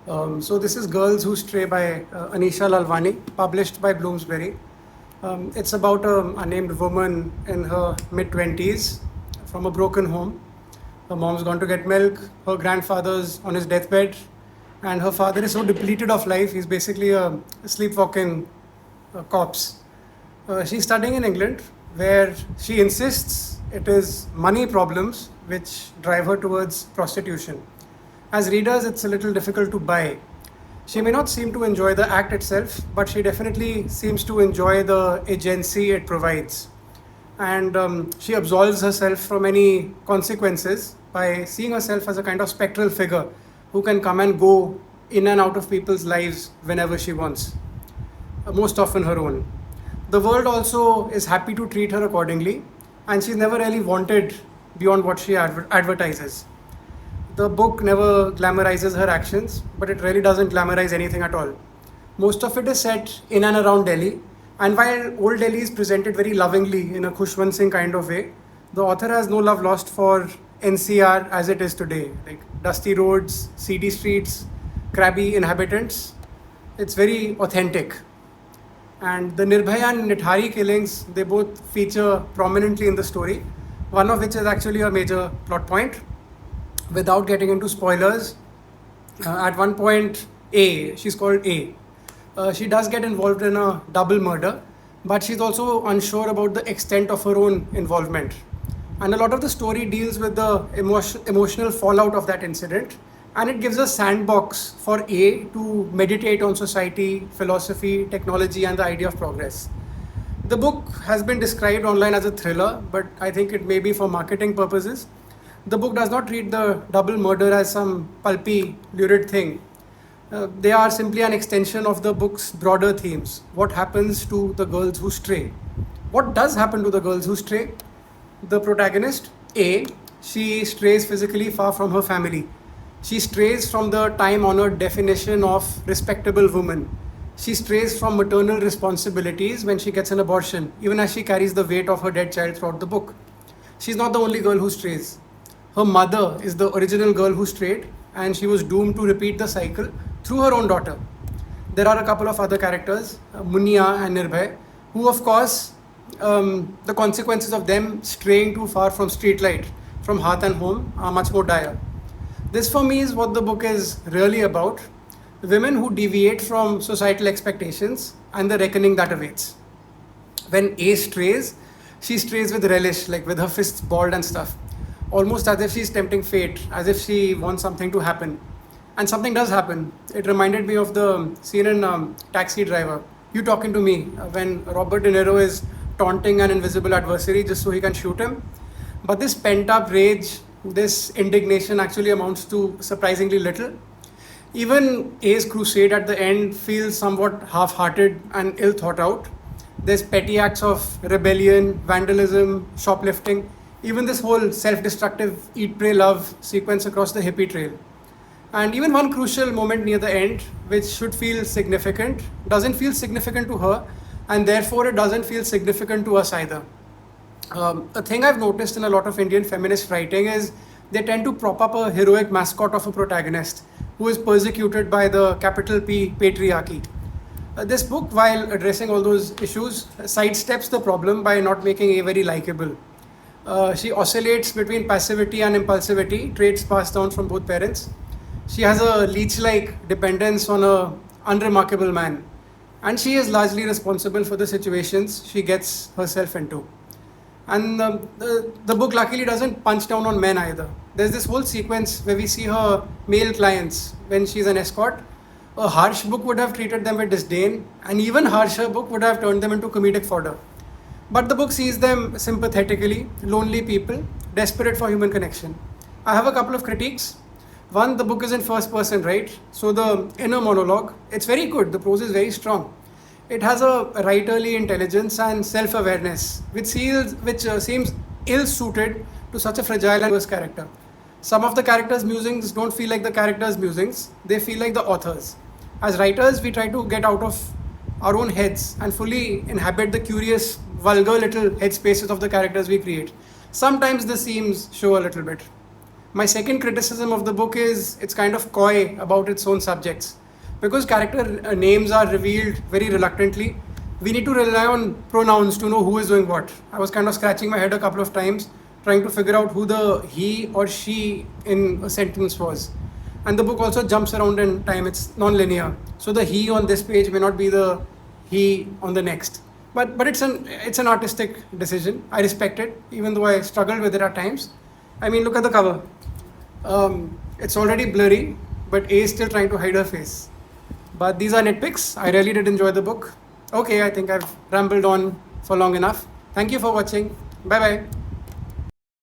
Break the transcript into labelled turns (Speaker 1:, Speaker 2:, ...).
Speaker 1: So this is Girls Who Stray by Anisha Lalvani, published by Bloomsbury. It's about a unnamed woman in her mid-20s from a broken home. Her mom's gone to get milk, her grandfather's on his deathbed, and her father is so depleted of life, he's basically a sleepwalking corpse. She's studying in England, where she insists it is money problems which drive her towards prostitution. As readers, it's a little difficult to buy. She may not seem to enjoy the act itself, but she definitely seems to enjoy the agency it provides. And she absolves herself from any consequences by seeing herself as a kind of spectral figure who can come and go in and out of people's lives whenever she wants, most often her own. The world also is happy to treat her accordingly, and she's never really wanted beyond what she advertises. The book never glamorizes her actions, but it really doesn't glamorize anything at all. Most of it is set in and around Delhi, and while old Delhi is presented very lovingly in a Khushwant Singh kind of way, the author has no love lost for NCR as it is today, like dusty roads, seedy streets, crabby inhabitants. It's very authentic. And the Nirbhaya and Nithari killings, they both feature prominently in the story, one of which is actually a major plot point. Without getting into spoilers, at one point, she's called A. She does get involved in a double murder, but she's also unsure about the extent of her own involvement. And a lot of the story deals with the emotional fallout of that incident, and it gives a sandbox for A to meditate on society, philosophy, technology, and the idea of progress. The book has been described online as a thriller, but I think it may be for marketing purposes. The book does not treat the double murder as some pulpy, lurid thing. They are simply an extension of the book's broader themes. What happens to the girls who stray? What does happen to the girls who stray? The protagonist, A, she strays physically far from her family. She strays from the time honored definition of respectable woman. She strays from maternal responsibilities when she gets an abortion, even as she carries the weight of her dead child throughout the book. She's not the only girl who strays. Her mother is the original girl who strayed, and she was doomed to repeat the cycle through her own daughter. There are a couple of other characters, Munia and Nirbhay, who, of course, the consequences of them straying too far from streetlight, from hearth and home, are much more dire. This, for me, is what the book is really about: women who deviate from societal expectations and the reckoning that awaits. When A strays, she strays with relish, like with her fists balled and stuff, almost as if she's tempting fate, as if she wants something to happen. And something does happen. It reminded me of the scene in Taxi Driver. You talking to me when Robert De Niro is taunting an invisible adversary just so he can shoot him. But this pent up rage, this indignation actually amounts to surprisingly little. Even A's crusade at the end feels somewhat half hearted and ill thought out. There's petty acts of rebellion, vandalism, shoplifting, even this whole self destructive eat, pray, love sequence across the hippie trail. And even one crucial moment near the end, which should feel significant, doesn't feel significant to her, and therefore it doesn't feel significant to us either. A thing I've noticed in a lot of Indian feminist writing is they tend to prop up a heroic mascot of a protagonist who is persecuted by the capital P patriarchy. This book, while addressing all those issues, sidesteps the problem by not making A very likable. She oscillates between passivity and impulsivity, traits passed down from both parents. She has a leech-like dependence on a unremarkable man, and she is largely responsible for the situations she gets herself into. And the book luckily doesn't punch down on men either. There's this whole sequence where we see her male clients when she's an escort. A harsh book would have treated them with disdain, and even harsher book would have turned them into comedic fodder. But the book sees them sympathetically, lonely people, desperate for human connection. I have a couple of critiques. One, the book is in first person, right? So the inner monologue, it's very good. The prose is very strong. It has a writerly intelligence and self-awareness, seems ill-suited to such a fragile and diverse character. Some of the characters' musings don't feel like the characters' musings, they feel like the authors. As writers, we try to get out of our own heads and fully inhabit the curious, vulgar little headspaces of the characters we create. Sometimes the seams show a little bit. My second criticism of the book is it's kind of coy about its own subjects. Because character names are revealed very reluctantly, we need to rely on pronouns to know who is doing what. I was kind of scratching my head a couple of times trying to figure out who the he or she in a sentence was. And the book also jumps around in time, it's non-linear. So the he on this page may not be the he on the next. But it's an artistic decision. I respect it, even though I struggled with it at times. I mean, look at the cover. It's already blurry, but A is still trying to hide her face. But these are nitpicks. I really did enjoy the book. Okay, I think I've rambled on for long enough. Thank you for watching. Bye bye.